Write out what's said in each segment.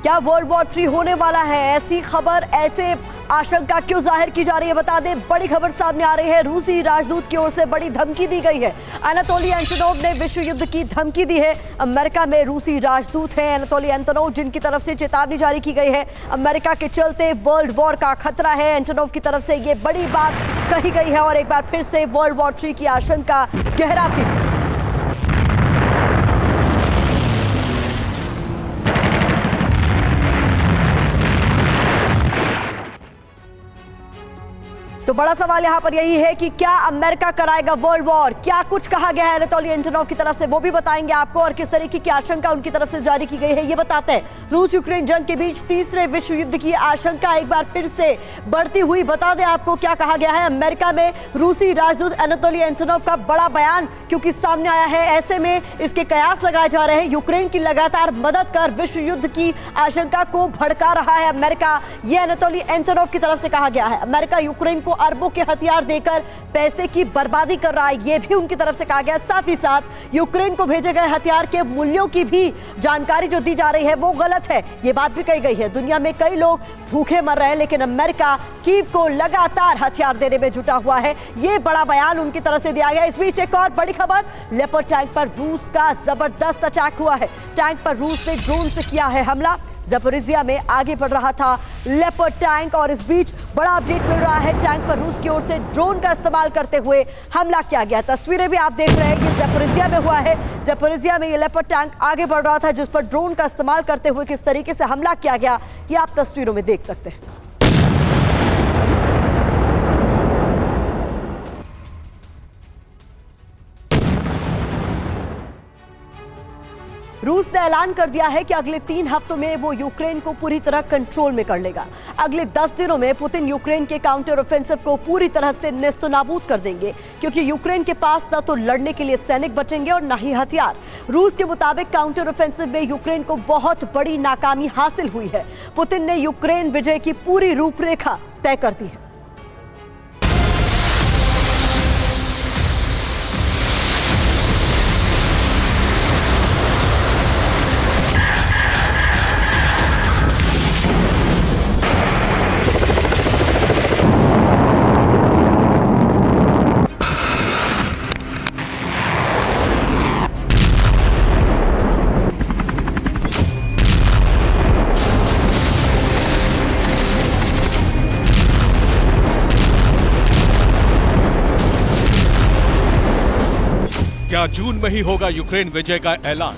क्या world war 3 होने वाला है? ऐसी खबर, ऐसे आशंका क्यों जाहिर की जा रही है? बता दें, बड़ी खबर सामने आ रही है। रूसी राजदूत की ओर से बड़ी धमकी दी गई है। अनातोली एंटोनोव ने विश्व युद्ध की धमकी दी है। अमेरिका में रूसी राजदूत हैं अनातोली एंटोनोव, जिनकी तरफ से चेतावनी जारी की गई है। अमेरिका के चलते वर्ल्ड वॉर का खतरा है। एंटोनोव की तरफ से ये बड़ी बात कही गई है और एक बार फिर से वर्ल्ड वॉर 3 की आशंका गहराती है। तो बड़ा सवाल यहां पर यही है कि क्या अमेरिका कराएगा वर्ल्ड वॉर? क्या कुछ कहा गया है अनातोली एंटोनोव की तरफ से, वो भी बताएंगे आपको, और किस तरीके की आशंका उनकी तरफ से जारी की गई है ये बताते हैं। रूस यूक्रेन जंग के बीच तीसरे विश्व युद्ध की आशंका एक बार फिर से बढ़ती हुई। बता दें आपको क्या कहा गया है। अमेरिका में रूसी राजदूत अनातोली एंटोनोव का बड़ा बयान क्योंकि सामने आया है, ऐसे में इसके कयास लगाए जा रहे हैं। यूक्रेन की लगातार मदद कर विश्व युद्ध की आशंका को भड़का रहा है अमेरिका, ये अनातोली एंटोनोव की तरफ से कहा गया है। अमेरिका यूक्रेन को अरबों के हथियार देकर पैसे की बर्बादी कर रहा है, यह भी उनकी तरफ से कहा गया। साथ ही साथ यूक्रेन को भेजे गए हथियार के मूल्यों की भी जानकारी जो दी जा रही है वो गलत है, यह बात भी कही गई है। दुनिया में कई लोग भूखे मर रहे हैं, लेकिन अमेरिका कीव को लगातार हथियार देने में जुटा हुआ है, यह बड़ा बयान उनकी तरफ से दिया गया। इस बीच एक और बड़ी खबर, लेपर्ड टैंक पर रूस का जबरदस्त अटैक हुआ है। टैंक पर रूस ने ड्रोन से किया है हमला। ज़पोरिज़िया में आगे बढ़ रहा था लेपर्ड टैंक और इस बीच बड़ा अपडेट मिल रहा है। टैंक पर रूस की ओर से ड्रोन का इस्तेमाल करते हुए हमला किया गया। तस्वीरें भी आप देख रहे हैं, ये ज़पोरिज़िया में हुआ है। ज़पोरिज़िया में ये लेपर्ड टैंक आगे बढ़ रहा था, जिस पर ड्रोन का इस्तेमाल करते हुए किस तरीके से हमला किया गया ये आप तस्वीरों में देख सकते हैं। रूस ने ऐलान कर दिया है कि अगले 3 हफ्तों में वो यूक्रेन को पूरी तरह कंट्रोल में कर लेगा। अगले 10 दिनों में पुतिन यूक्रेन के काउंटर ऑफेंसिव को पूरी तरह से नेस्तनाबूद कर देंगे, क्योंकि यूक्रेन के पास न तो लड़ने के लिए सैनिक बचेंगे और न ही हथियार। रूस के मुताबिक काउंटर ऑफेंसिव में यूक्रेन को बहुत बड़ी नाकामी हासिल हुई है। पुतिन ने यूक्रेन विजय की पूरी रूपरेखा तय कर दी है। क्या जून में ही होगा यूक्रेन विजय का ऐलान?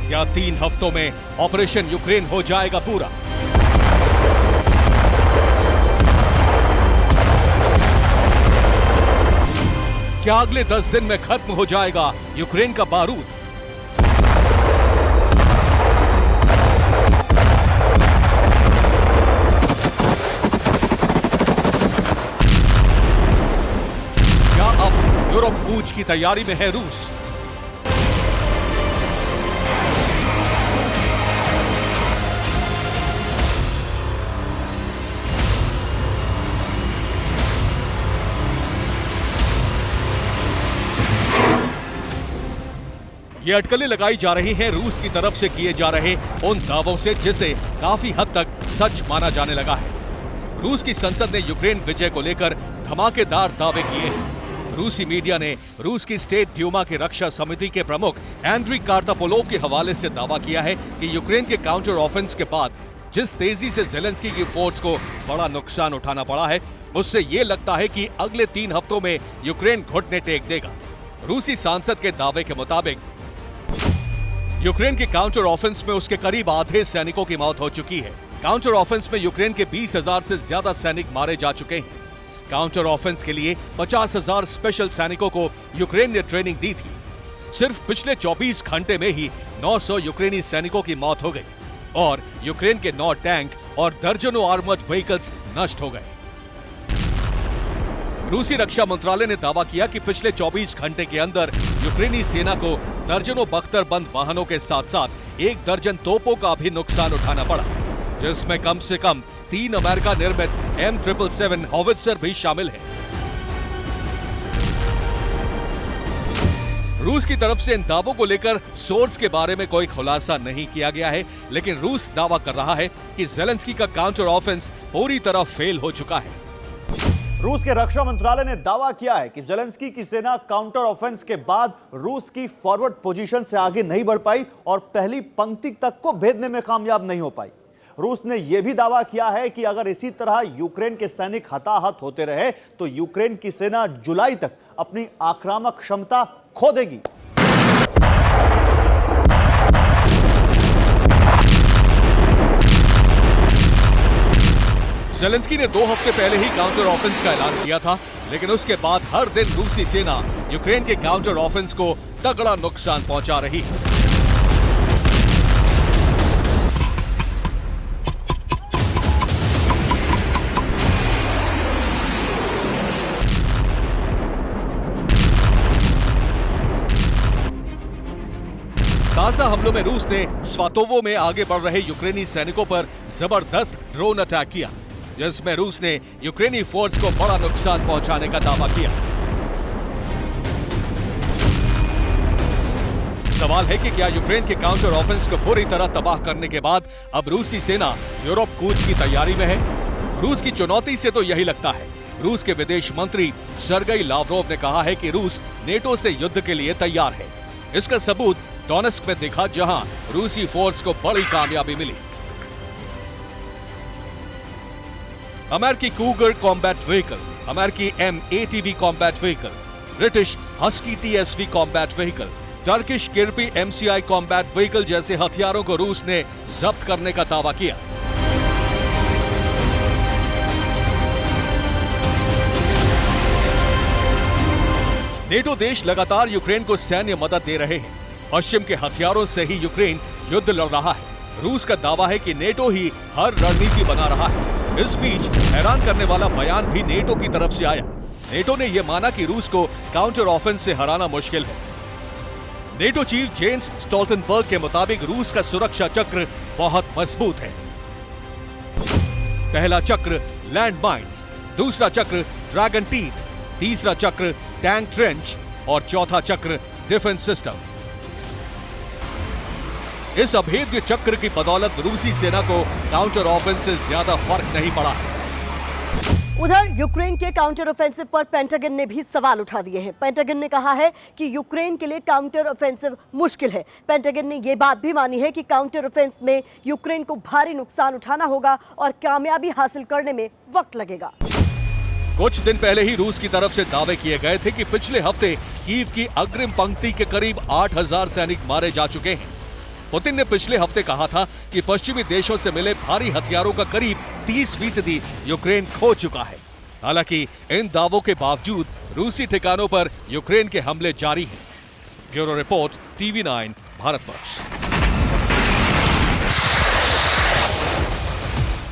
क्या 3 हफ्तों में ऑपरेशन यूक्रेन हो जाएगा पूरा? क्या अगले 10 दिन में खत्म हो जाएगा यूक्रेन का बारूद? यूरोप कूच की तैयारी में है रूस? ये अटकलें लगाई जा रही हैं रूस की तरफ से किए जा रहे उन दावों से, जिसे काफी हद तक सच माना जाने लगा है। रूस की संसद ने यूक्रेन विजय को लेकर धमाकेदार दावे किए हैं। रूसी मीडिया ने रूस की स्टेट ड्यूमा की रक्षा समिति के प्रमुख एंड्री कार्तापोलोव के हवाले से दावा किया है कि यूक्रेन के काउंटर ऑफेंस के बाद जिस तेजी से ज़ेलेंस्की की फोर्स को बड़ा नुकसान उठाना पड़ा है, उससे ये लगता है कि अगले 3 हफ्तों में यूक्रेन घुटने टेक देगा। रूसी सांसद के दावे के मुताबिक यूक्रेन के काउंटर ऑफेंस में उसके करीब आधे सैनिकों की मौत हो चुकी है। काउंटर ऑफेंस में यूक्रेन के 20,000 से ज्यादा सैनिक मारे जा चुके हैं। काउंटर ऑफेंस के लिए 50,000 स्पेशल सैनिकों को यूक्रेन ने ट्रेनिंग दी थी। सिर्फ पिछले 24 घंटे में ही 900 यूक्रेनी सैनिकों की मौत हो गई और यूक्रेन के 9 टैंक और दर्जनों आर्मर्ड व्हीकल्स नष्ट हो गए। रूसी रक्षा मंत्रालय ने दावा किया कि पिछले 24 घंटे के अंदर यूक्रेनी सेना को दर्जनों बख्तरबंद वाहनों के साथ साथ 1 दर्जन तोपों का भी नुकसान उठाना पड़ा, जिसमें कम से कम 3 अमेरिका निर्मित M777 हॉवित्जर भी शामिल है। रूस की तरफ से इन दावों को लेकर सोर्स के बारे में कोई खुलासा नहीं किया गया है, लेकिन रूस दावा कर रहा है कि ज़ेलेंस्की का काउंटर ऑफेंस पूरी तरह फेल हो चुका है। रूस के रक्षा मंत्रालय ने दावा किया है कि ज़ेलेंस्की की सेना काउंटर ऑफेंस के बाद रूस की फॉरवर्ड पोजीशन से आगे नहीं बढ़ पाई और पहली पंक्ति तक को भेदने में कामयाब नहीं हो पाई। रूस ने यह भी दावा किया है कि अगर इसी तरह यूक्रेन के सैनिक हताहत होते रहे तो यूक्रेन की सेना जुलाई तक अपनी आक्रामक क्षमता खो देगी। ज़ेलेंस्की ने 2 हफ्ते पहले ही काउंटर ऑफेंस का ऐलान किया था, लेकिन उसके बाद हर दिन रूसी सेना यूक्रेन के काउंटर ऑफेंस को तगड़ा नुकसान पहुंचा रही है। ताज़ा हमलों में रूस ने स्वातोवो में आगे बढ़ रहे यूक्रेनी सैनिकों पर जबरदस्त ड्रोन अटैक किया, जिसमें रूस ने यूक्रेनी फोर्स को बड़ा नुकसान पहुंचाने का दावा किया। सवाल है कि क्या यूक्रेन के काउंटर ऑफेंस को पूरी तरह तबाह करने के बाद अब रूसी सेना यूरोप कूच की तैयारी में है? रूस की चुनौती से तो यही लगता है। रूस के विदेश मंत्री सर्गेई लावरोव ने कहा है कि रूस नेटो से युद्ध के लिए तैयार है। इसका सबूत डोनेस्क में दिखा, जहां रूसी फोर्स को बड़ी कामयाबी मिली। अमेरिकी कूगर कॉम्बैट व्हीकल, अमेरिकी M-ATV combat vehicle, British Husky TSV combat vehicle, Turkish Kirpi MCI combat vehicle जैसे हथियारों को रूस ने जब्त करने का दावा किया। नेटो देश लगातार यूक्रेन को सैन्य मदद दे रहे हैं। पश्चिम के हथियारों से ही यूक्रेन युद्ध लड़ रहा है। रूस का दावा है कि नेटो ही हर रणनीति बना रहा है। इस बीच हैरान करने वाला बयान भी नेटो की तरफ से आया। नेटो ने यह माना कि रूस को काउंटर ऑफेंस से हराना मुश्किल है। नेटो चीफ जेन्स स्टोल्टनबर्ग के मुताबिक रूस का सुरक्षा चक्र बहुत मजबूत है। पहला चक्र लैंड माइन्स, दूसरा चक्र ड्रैगन टीथ, तीसरा चक्र टैंक ट्रेंच और चौथा चक्र डिफेंस सिस्टम। इस अभेद्य चक्र की बदौलत रूसी सेना को काउंटर ऑफेंस से ज्यादा फर्क नहीं पड़ा। उधर यूक्रेन के काउंटर ऑफेंसिव पर पेंटागन ने भी सवाल उठा दिए हैं। पेंटागन ने कहा है कि यूक्रेन के लिए काउंटर ऑफेंसिव मुश्किल है। पेंटागन ने यह बात भी मानी है कि काउंटर ऑफेंस में यूक्रेन को भारी नुकसान उठाना होगा और कामयाबी हासिल करने में वक्त लगेगा। कुछ दिन पहले ही रूस की तरफ से दावे किए गए थे कि पिछले हफ्ते कीव की अग्रिम पंक्ति के करीब 8000 सैनिक मारे जा चुके हैं। पुतिन ने पिछले हफ्ते कहा था कि पश्चिमी देशों से मिले भारी हथियारों का करीब 30% यूक्रेन खो चुका है। हालांकि इन दावों के बावजूद रूसी ठिकानों पर यूक्रेन के हमले जारी हैं। Bureau report, TV9 Bharatvarsh.